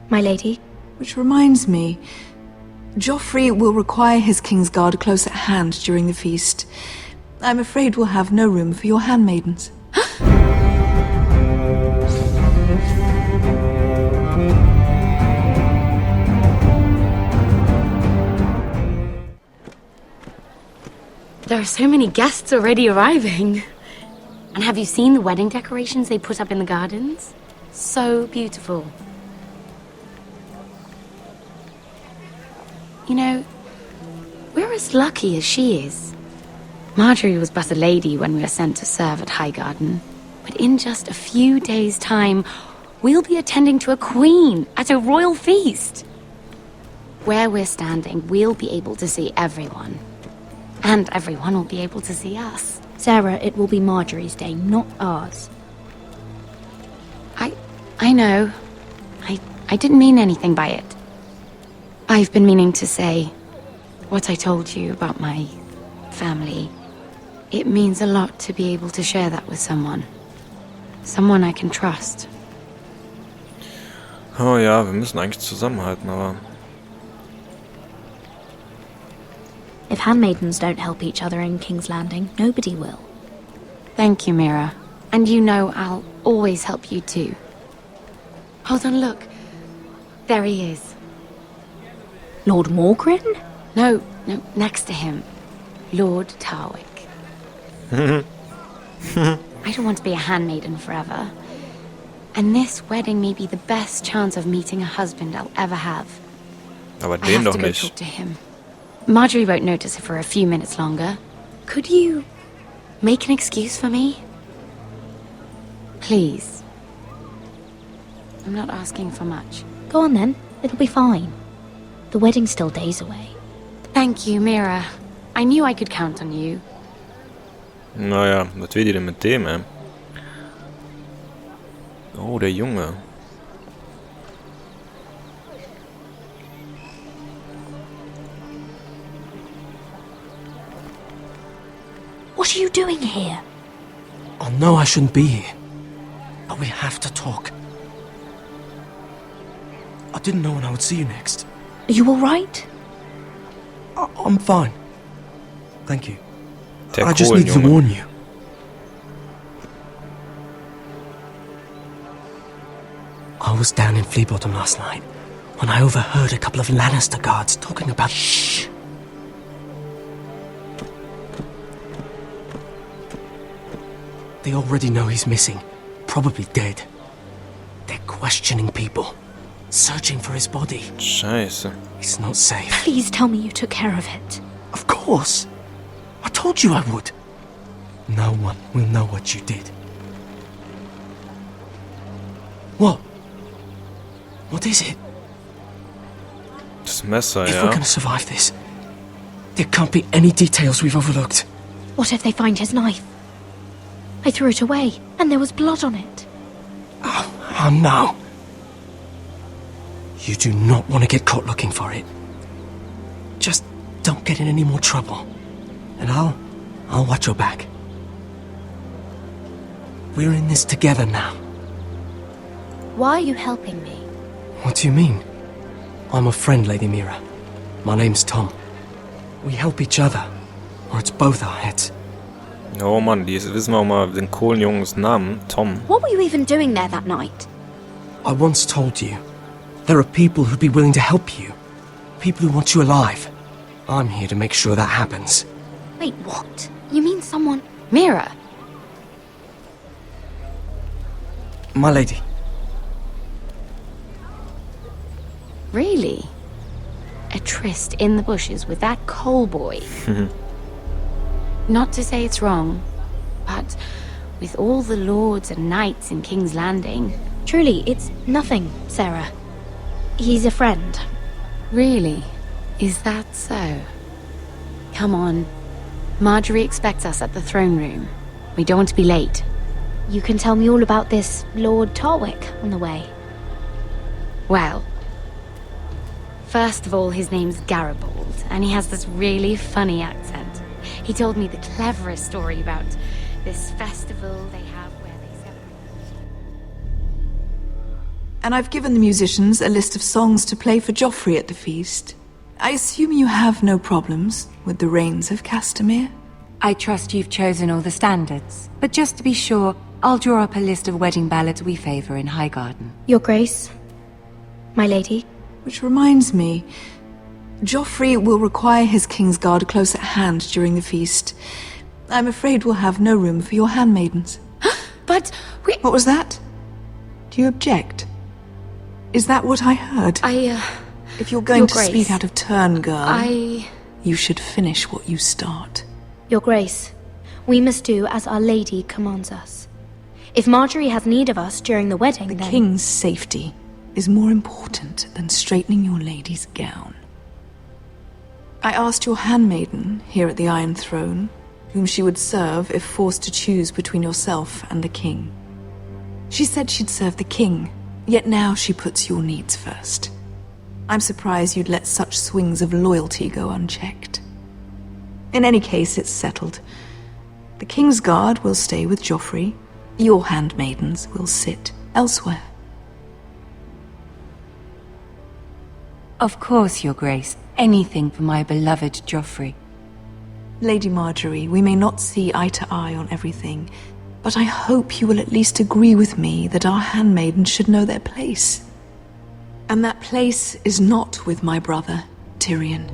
My lady. Which reminds me, Joffrey will require his King's Guard close at hand during the feast. I'm afraid we'll have no room for your handmaidens. There are so many guests already arriving. And have you seen the wedding decorations they put up in the gardens? So beautiful. You know, we're as lucky as she is. Marjorie was but a lady when we were sent to serve at Highgarden. But in just a few days' time, we'll be attending to a queen at a royal feast. Where we're standing, we'll be able to see everyone. And everyone will be able to see us. Sarah, it will be Marjorie's day, not ours. I know. I didn't mean anything by it. I've been meaning to say what I told you about my family. It means a lot to be able to share that with someone. Someone I can trust. Oh ja, wir müssen eigentlich zusammenhalten, aber... If handmaidens don't help each other in King's Landing, nobody will. Thank you, Mira. And you know I'll always help you too. Hold on, look. There he is. Lord Morgrin? No, next to him. Lord Tarwick. I don't want to be a handmaiden forever. And this wedding may be the best chance of meeting a husband I'll ever have. Aber I den have doch to go nicht. talk to him. Marjorie won't notice it for a few minutes longer. Could you make an excuse for me? Please. I'm not asking for much. Go on then, it'll be fine. The wedding's still days away. Thank you, Mira. I knew I could count on you. Naja, was will die denn mit dem, ey? Oh, der Junge. What are you doing here? I know I shouldn't be here, but we have to talk. I didn't know when I would see you next. Are you alright? I'm fine. Thank you. Der I just need to Kohlenjunge. warn you. I was down in Fleabottom last night when I overheard a couple of Lannister guards talking about... Shh! They already know he's missing, probably dead. They're questioning people, searching for his body. Scheiße. It's not safe. Please tell me you took care of it. Of course. I told you I would. No one will know what you did. What? What is it? Das Messer, If we're ja. gonna survive this, there can't be any details we've overlooked. What if they find his knife? I threw it away, and there was blood on it. Oh no. You do not want to get caught looking for it. Just don't get in any more trouble. And I'll watch your back. We're in this together now. Why are you helping me? What do you mean? I'm a friend, Lady Mira. My name's Tom. We help each other, or it's both our heads. Oh Mann, die wissen wir auch mal den Kohlenjungens Namen. Tom. What were you even doing there that night? I once told you, there are people who'd be willing to help you. People who want you alive. I'm here to make sure that happens. Wait, what? You mean someone... Mira! My lady. Really? A tryst in the bushes with that coal boy? Not to say it's wrong, but with all the lords and knights in King's Landing... Truly, it's nothing, Sarah. He's a friend. Really? Is that so? Come on. Marjorie expects us at the throne room. We don't want to be late. You can tell me all about this Lord Tarwick on the way. Well, first of all, his name's Garibold, and he has this really funny accent. He told me the cleverest story about this festival they have where they celebrate... And I've given the musicians a list of songs to play for Joffrey at the feast. I assume you have no problems with the Rains of Castamere? I trust you've chosen all the standards. But just to be sure, I'll draw up a list of wedding ballads we favor in Highgarden. Your Grace, my lady. Which reminds me, Joffrey will require his Kingsguard close at hand during the feast. I'm afraid we'll have no room for your handmaidens. But we... What was that? Do you object? Is that what I heard? If you're going Your to Grace, speak out of turn, girl, I... you should finish what you start. Your Grace, we must do as Our Lady commands us. If Marjorie has need of us during the wedding, The then... king's safety is more important than straightening your lady's gown. I asked your handmaiden here at the Iron Throne whom she would serve if forced to choose between yourself and the king. She said she'd serve the king, yet now she puts your needs first. I'm surprised you'd let such swings of loyalty go unchecked. In any case, it's settled. The Kingsguard will stay with Joffrey. Your handmaidens will sit elsewhere. Of course, Your Grace. Anything for my beloved Joffrey. Lady Marjorie, we may not see eye to eye on everything, but I hope you will at least agree with me that our handmaidens should know their place. And that place is not with my brother, Tyrion.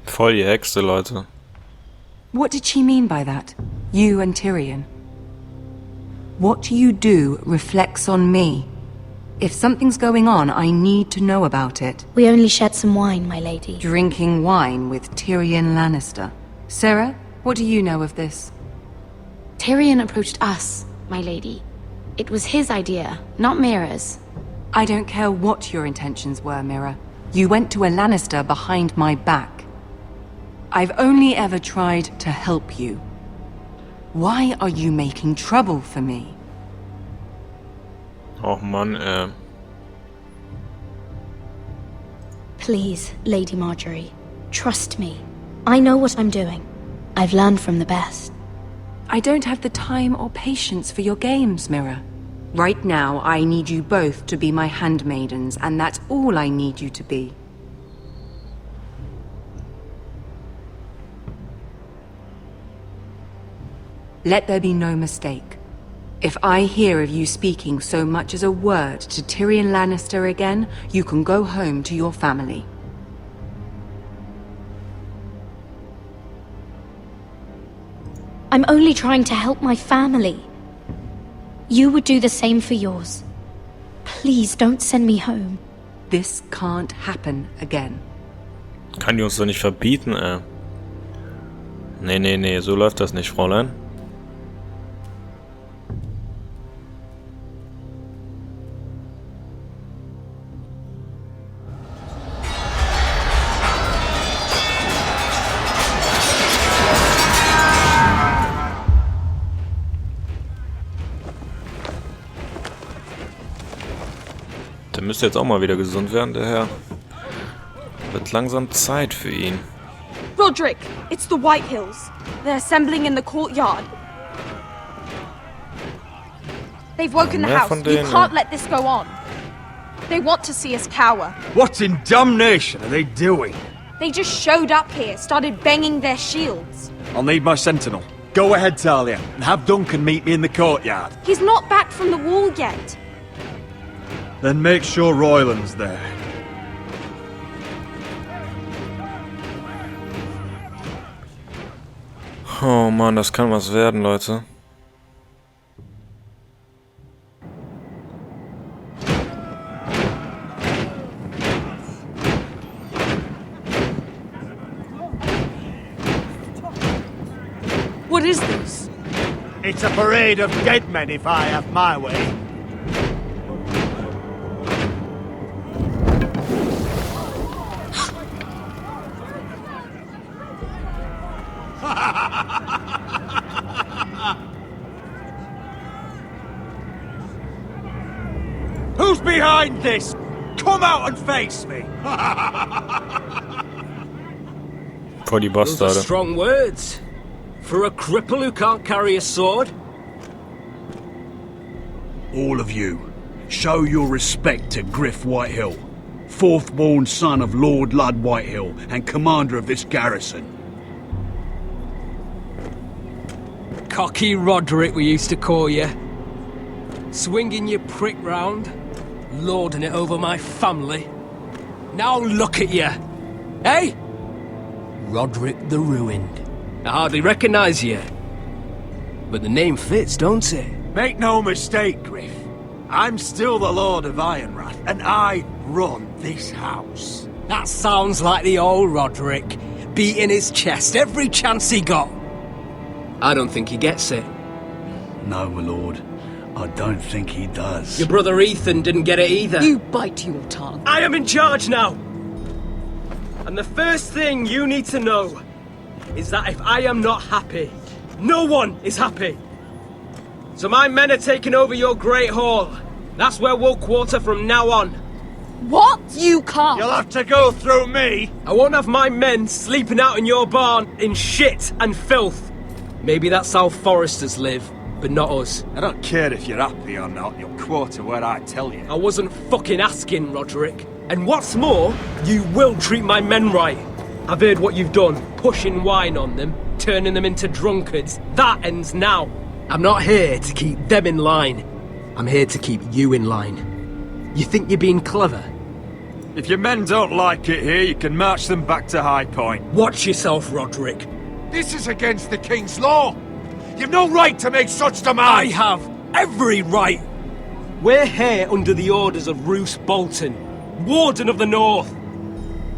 Voll die Hexe, Leute. What did she mean by that? You and Tyrion? What you do reflects on me. If something's going on, I need to know about it. We only shed some wine, my lady. Drinking wine with Tyrion Lannister. Sarah, what do you know of this? Tyrion approached us, my lady. It was his idea, not Mira's. I don't care what your intentions were, Mira. You went to a Lannister behind my back. I've only ever tried to help you. Why are you making trouble for me? Och Mann, Please, Lady Marjorie, trust me. I know what I'm doing. I've learned from the best. I don't have the time or patience for your games, Mira. Right now, I need you both to be my handmaidens, and that's all I need you to be. Let there be no mistake. If I hear of you speaking so much as a word to Tyrion Lannister again, you can go home to your family. I'm only trying to help my family. You would do the same for yours. Please don't send me home. This can't happen again. kann die uns doch nicht verbieten, Nee, so läuft das nicht, Fräulein. Der müsste jetzt auch mal wieder gesund werden, der Herr. Wird langsam Zeit für ihn. Roderick, it's the Whitehills. They're assembling in the courtyard. They've woken the house. You can't let this go on. They want to see us cower. What in damnation are they doing? They just showed up here, started banging their shields. I'll need my sentinel. Go ahead, Talia, and have Duncan meet me in the courtyard. He's not back from the wall yet. Then make sure Royland's there. Oh Mann, das kann was werden, Leute. What is this? It's a parade of dead men if I have my way. Who's behind this? Come out and face me! Voll die Those are Bastarde. strong words. For a cripple who can't carry a sword? all of you, show your respect to Griff Whitehill, fourth-born son of Lord Ludd Whitehill and commander of this garrison. Cocky Roderick, we used to call you. Swinging your prick round, lording it over my family. Now look at you. Hey? Roderick the Ruined. I hardly recognise you. But the name fits, don't it? Make no mistake, Griff. I'm still the Lord of Ironrath, and I run this house. That sounds like the old Roderick, beating his chest every chance he got. I don't think he gets it. No, my lord. I don't think he does. Your brother Ethan didn't get it either. You bite your tongue. I am in charge now! And the first thing you need to know is that if I am not happy, no one is happy. So my men are taking over your Great Hall. That's where we'll quarter from now on. What? You can't. You'll have to go through me. I won't have my men sleeping out in your barn in shit and filth. Maybe that's how foresters live, but not us. I don't care if you're happy or not, you'll quarter where I tell you. I wasn't fucking asking, Roderick. And what's more, you will treat my men right. I've heard what you've done, pushing wine on them, turning them into drunkards. That ends now. I'm not here to keep them in line. I'm here to keep you in line. You think you're being clever? If your men don't like it here, you can march them back to High Point. Watch yourself, Roderick. This is against the King's law. You've no right to make such demands. I have every right. We're here under the orders of Roose Bolton, Warden of the North.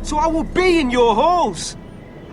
So I will be in your halls.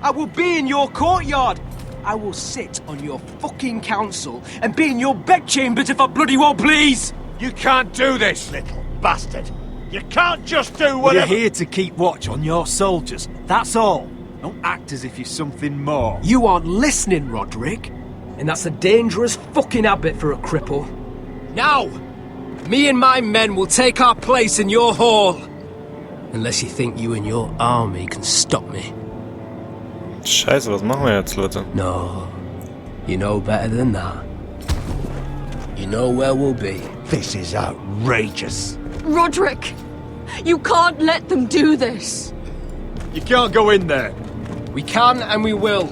I will be in your courtyard. I will sit on your fucking council and be in your bedchambers if I bloody well please! You can't do this, little bastard. You can't just do whatever... We're here to keep watch on your soldiers, that's all. Don't act as if you're something more. You aren't listening, Roderick. And that's a dangerous fucking habit for a cripple. Now, me and my men will take our place in your hall. Unless you think you and your army can stop me. Scheiße, was machen wir jetzt, Leute? No, you know better than that. You know where we'll be. This is outrageous. Roderick, you can't let them do this. You can't go in there. We can and we will.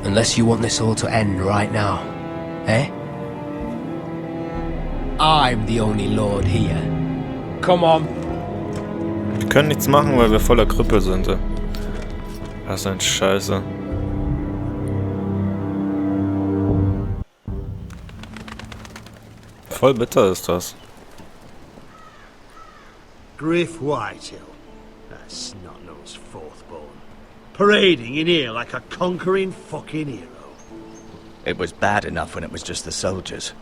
Unless you want this all to end right now. Eh? I'm the only lord here. Come on. Wir können nichts machen, weil wir voller Krippe sind. Das ist ein Scheiße. Voll bitter ist das. Griff Whitehill, that snot-nosed fourth-born, parading in here like a conquering fucking hero. It was bad enough when it was just the soldiers.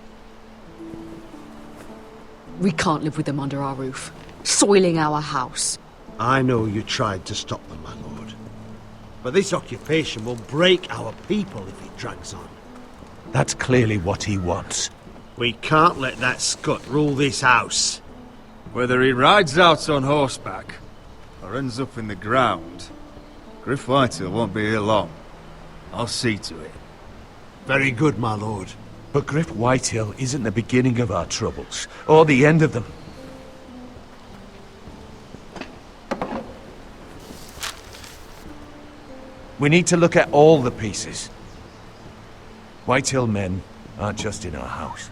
We can't live with them under our roof, soiling our house. I know you tried to stop them, my lord. But this occupation will break our people if it drags on. That's clearly what he wants. We can't let that scut rule this house. Whether he rides out on horseback or ends up in the ground, Griff Whitehill won't be here long. I'll see to it. Very good, my lord. But Griff Whitehill isn't the beginning of our troubles, or the end of them. We need to look at all the pieces. Whitehill men aren't just in our house.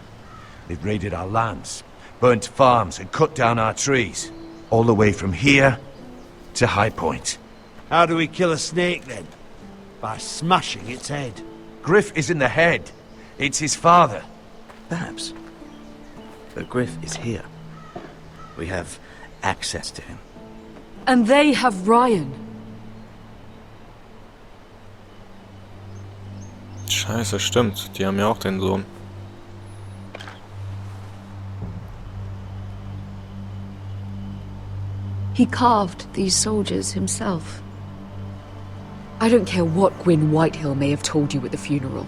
They've raided our lands, burnt farms and cut down our trees. All the way from here to High Point. How do we kill a snake, then? By smashing its head. Griff isn't the head. It's his father. Perhaps. But Griff is here. We have access to him. And they have Ryan. Scheiße, stimmt. Die haben ja auch den Sohn. He carved these soldiers himself. I don't care what Gwyn Whitehill may have told you at the funeral.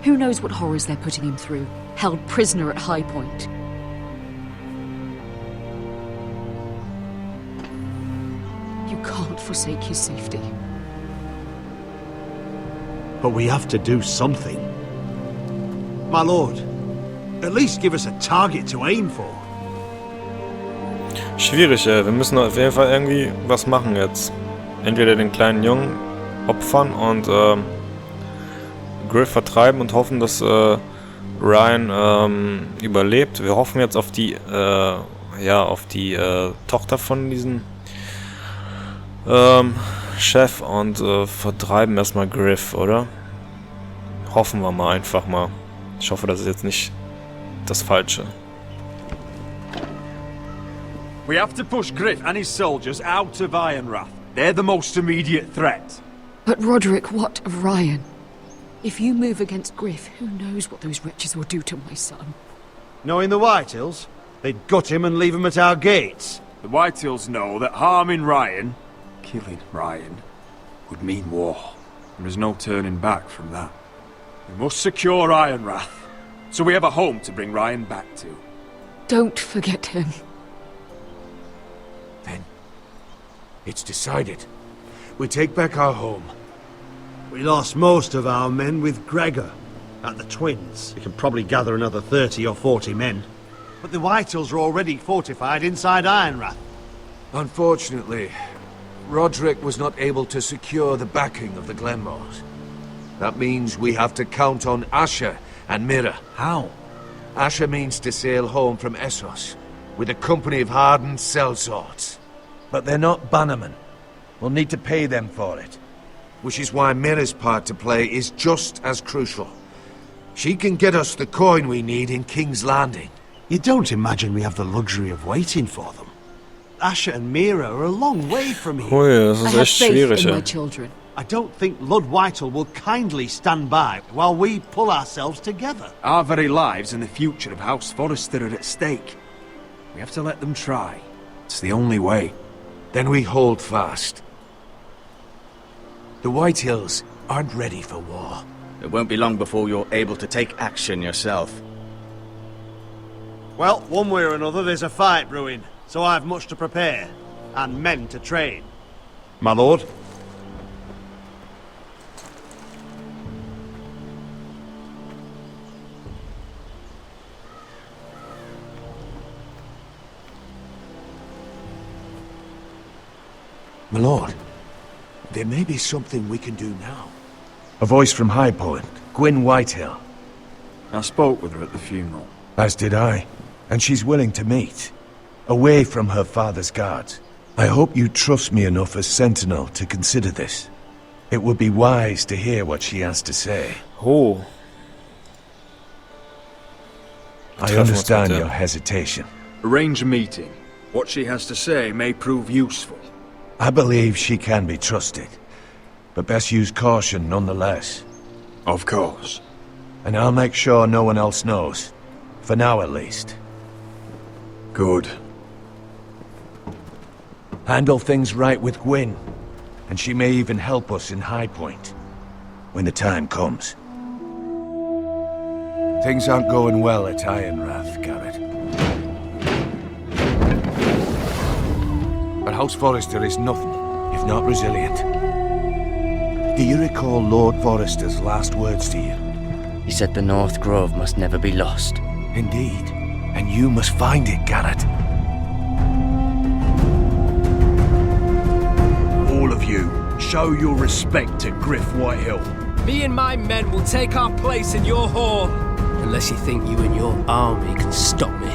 Who knows what horrors they're putting him through, held prisoner at High Point. You can't forsake his safety. But we have to do something. My lord, At least give us a target to aim for. Schwierig, ey. Wir müssen auf jeden Fall irgendwie was machen jetzt. Entweder den kleinen Jungen opfern und Griff vertreiben und hoffen, dass Ryan überlebt. Wir hoffen jetzt auf die Tochter von diesem Chef und vertreiben erstmal Griff, oder? Hoffen wir mal einfach mal. Ich hoffe, das ist jetzt nicht das Falsche. We have to push Griff and his soldiers out of Ironrath. They're the most immediate threat. But Roderick, what of Ryan? If you move against Griff, who knows what those wretches will do to my son? Knowing the Whitehills, they'd gut him and leave him at our gates. The Whitehills know that harming Ryan, killing Ryan, would mean war. There is no turning back from that. We must secure Ironrath, so we have a home to bring Ryan back to. Don't forget him. Then, it's decided. We take back our home. We lost most of our men with Gregor at the Twins. We can probably gather another 30 or 40 men. But the Whitehills are already fortified inside Ironrath. Unfortunately, Roderick was not able to secure the backing of the Glenmores. That means we have to count on Asher and Mira. How? Asher means to sail home from Essos, with a company of hardened sellswords. But they're not bannermen. We'll need to pay them for it. Which is why Mira's part to play is just as crucial. She can get us the coin we need in King's Landing. You don't imagine we have the luxury of waiting for them? Asher and Mira are a long way from here. Ui, das ist I have echt faith schwierig, in ja. my children. I don't think Lord Whitehill will kindly stand by while we pull ourselves together. Our very lives and the future of House Forrester are at stake. We have to let them try. It's the only way. Then we hold fast. The Whitehills aren't ready for war. It won't be long before you're able to take action yourself. Well, one way or another there's a fight brewing, so I've much to prepare, and men to train. My lord? My lord, there may be something we can do now. A voice from High Point, Gwyn Whitehill. I spoke with her at the funeral. As did I. And she's willing to meet. Away from her father's guards. I hope you trust me enough as Sentinel to consider this. It would be wise to hear what she has to say. Oh. I understand your hesitation. Arrange a meeting. What she has to say may prove useful. I believe she can be trusted. But best use caution nonetheless. Of course. And I'll make sure no one else knows. For now, at least. Good. Handle things right with Gwyn. And she may even help us in High Point. When the time comes. Things aren't going well at Ironrath, Garrett. But House Forrester is nothing, if not resilient. Do you recall Lord Forrester's last words to you? He said the North Grove must never be lost. Indeed. And you must find it, Garrett. All of you, show your respect to Griff Whitehill. Me and my men will take our place in your hall. Unless you think you and your army can stop me.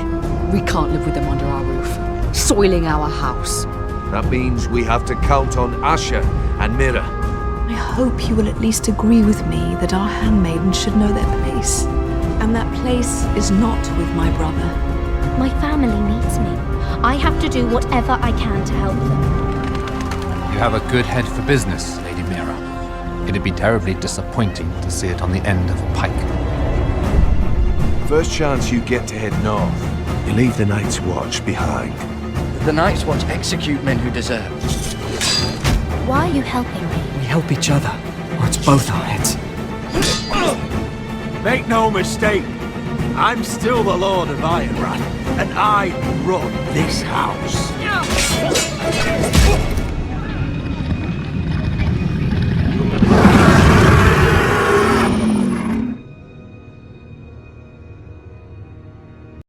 We can't live with them under our roof, soiling our house. That means we have to count on Asher and Mira. I hope you will at least agree with me that our handmaidens should know their place. And that place is not with my brother. My family needs me. I have to do whatever I can to help them. You have a good head for business, Lady Mira. It'd be terribly disappointing to see it on the end of a pike. First chance you get to head north, you leave the Night's Watch behind. The Night's Watch execute men who deserve. Why are you helping me? We help each other, or it's both our heads. Make no mistake, I'm still the Lord of Ironrath, and I run this house.